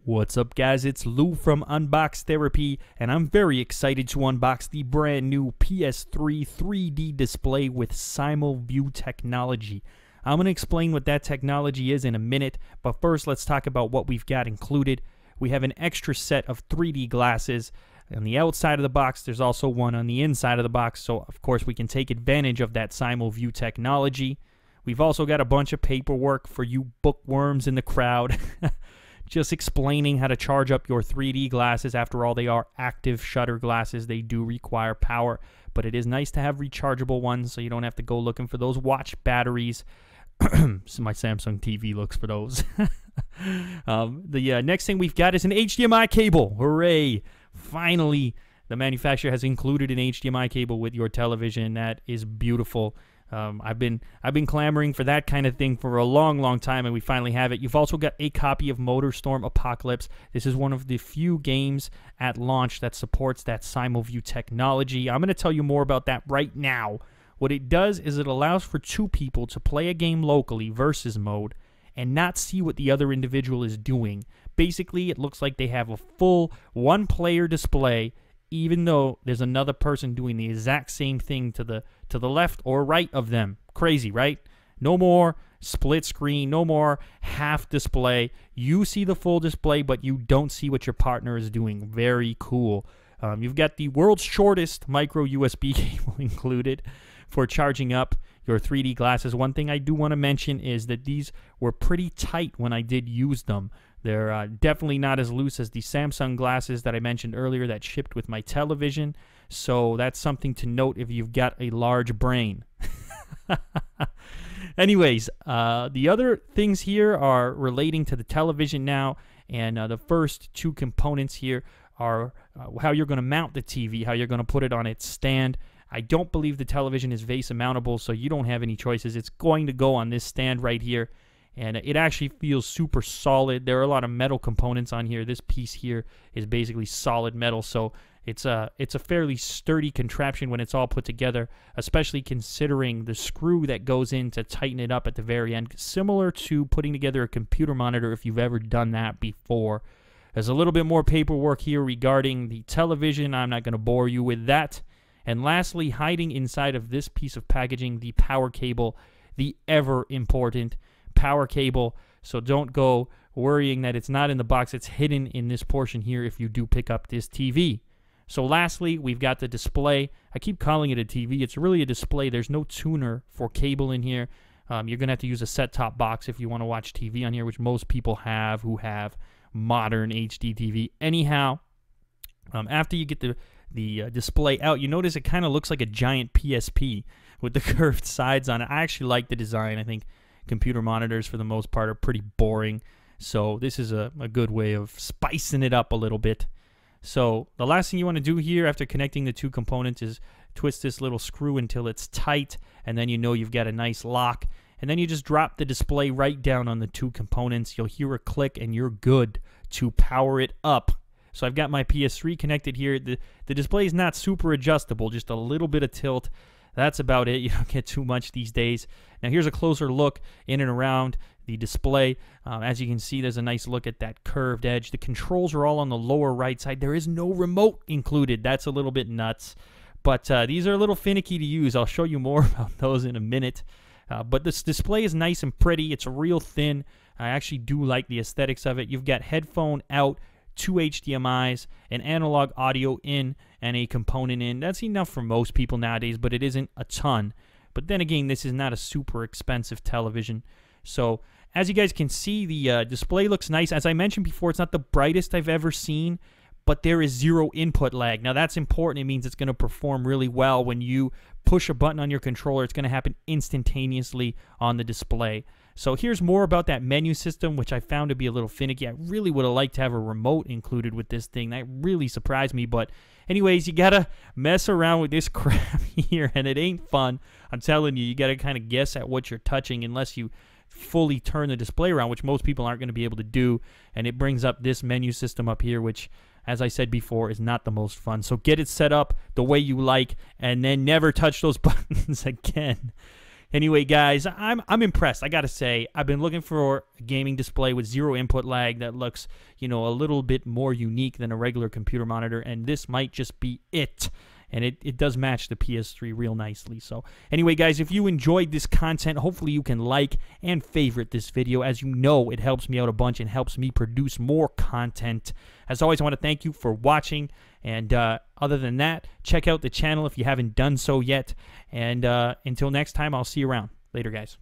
What's up, guys? It's Lou from Unbox Therapy, and I'm very excited to unbox the brand new PS3 3D display with SimulView technology. I'm going to explain what that technology is in a minute, but first let's talk about what we've got included. We have an extra set of 3D glasses. On the outside of the box, there's also one on the inside of the box, so of course we can take advantage of that SimulView technology. We've also got a bunch of paperwork for you bookworms in the crowd. Just explaining how to charge up your 3D glasses. After all, they are active shutter glasses. They do require power, but it is nice to have rechargeable ones so you don't have to go looking for those watch batteries. So my Samsung TV looks for those. The next thing we've got is an HDMI cable. Hooray! Finally, the manufacturer has included an HDMI cable with your television. That is beautiful. I've been clamoring for that kind of thing for a long time, and we finally have it. You've also got a copy of MotorStorm Apocalypse. This is one of the few games at launch that supports that SimulView technology. I'm going to tell you more about that right now. What it does is it allows for two people to play a game locally, versus mode, and not see what the other individual is doing. Basically, it looks like they have a full one-player display, even though there's another person doing the exact same thing to the left or right of them. Crazy, right? No more split screen, no more half display. You see the full display, but you don't see what your partner is doing. Very cool. You've got the world's shortest micro USB cable included for charging up your 3D glasses. One thing I do want to mention is that these were pretty tight when I did use them. They're definitely not as loose as the Samsung glasses that I mentioned earlier that shipped with my television. So that's something to note if you've got a large brain. Anyways, the other things here are relating to the television now. And the first two components here are how you're going to mount the TV, how you're going to put it on its stand. I don't believe the television is VESA mountable, so you don't have any choices. It's going to go on this stand right here. And it actually feels super solid. There are a lot of metal components on here. This piece here is basically solid metal, so it's a fairly sturdy contraption when it's all put together, especially considering the screw that goes in to tighten it up at the very end, similar to putting together a computer monitor if you've ever done that before. There's a little bit more paperwork here regarding the television. I'm not going to bore you with that. And lastly, hiding inside of this piece of packaging, the power cable, the ever important power cable. So don't go worrying that it's not in the box. It's hidden in this portion here if you do pick up this TV. So lastly, we've got the display. I keep calling it a TV. It's really a display. There's no tuner for cable in here. You're going to have to use a set-top box if you want to watch TV on here, which most people have who have modern HD TV. Anyhow, after you get the display out, you notice it kind of looks like a giant PSP with the curved sides on it. I actually like the design. I think computer monitors, for the most part, are pretty boring. So this is a good way of spicing it up a little bit. So the last thing you want to do here after connecting the two components is twist this little screw until it's tight, and then you know you've got a nice lock. And then you just drop the display right down on the two components. You'll hear a click, and you're good to power it up. So I've got my PS3 connected here. The display is not super adjustable, just a little bit of tilt. That's about it. You don't get too much these days. Now here's a closer look in and around the display. As you can see, there's a nice look at that curved edge. The controls are all on the lower right side. There is no remote included. That's a little bit nuts. But these are a little finicky to use. I'll show you more about those in a minute. But this display is nice and pretty. It's real thin. I actually do like the aesthetics of it. You've got headphone out, two HDMIs, an analog audio in, and a component in. That's enough for most people nowadays, but it isn't a ton. But then again, this is not a super expensive television. So as you guys can see, the display looks nice. As I mentioned before, it's not the brightest I've ever seen, but there is zero input lag. Now that's important. It means it's going to perform really well. When you push a button on your controller, it's going to happen instantaneously on the display. So here's more about that menu system, which I found to be a little finicky. I really would have liked to have a remote included with this thing. That really surprised me. But anyways, you got to mess around with this crap here, and it ain't fun. I'm telling you, you got to kind of guess at what you're touching unless you fully turn the display around, which most people aren't going to be able to do. And it brings up this menu system up here, which, as I said before, is not the most fun. So get it set up the way you like, and then never touch those buttons again. Anyway, guys, I'm impressed. I gotta say, I've been looking for a gaming display with zero input lag that looks, a little bit more unique than a regular computer monitor, and this might just be it. And it does match the PS3 real nicely. So anyway, guys, if you enjoyed this content, hopefully you can like and favorite this video. As you know, it helps me out a bunch and helps me produce more content. As always, I want to thank you for watching. And other than that, check out the channel if you haven't done so yet. And until next time, I'll see you around. Later, guys.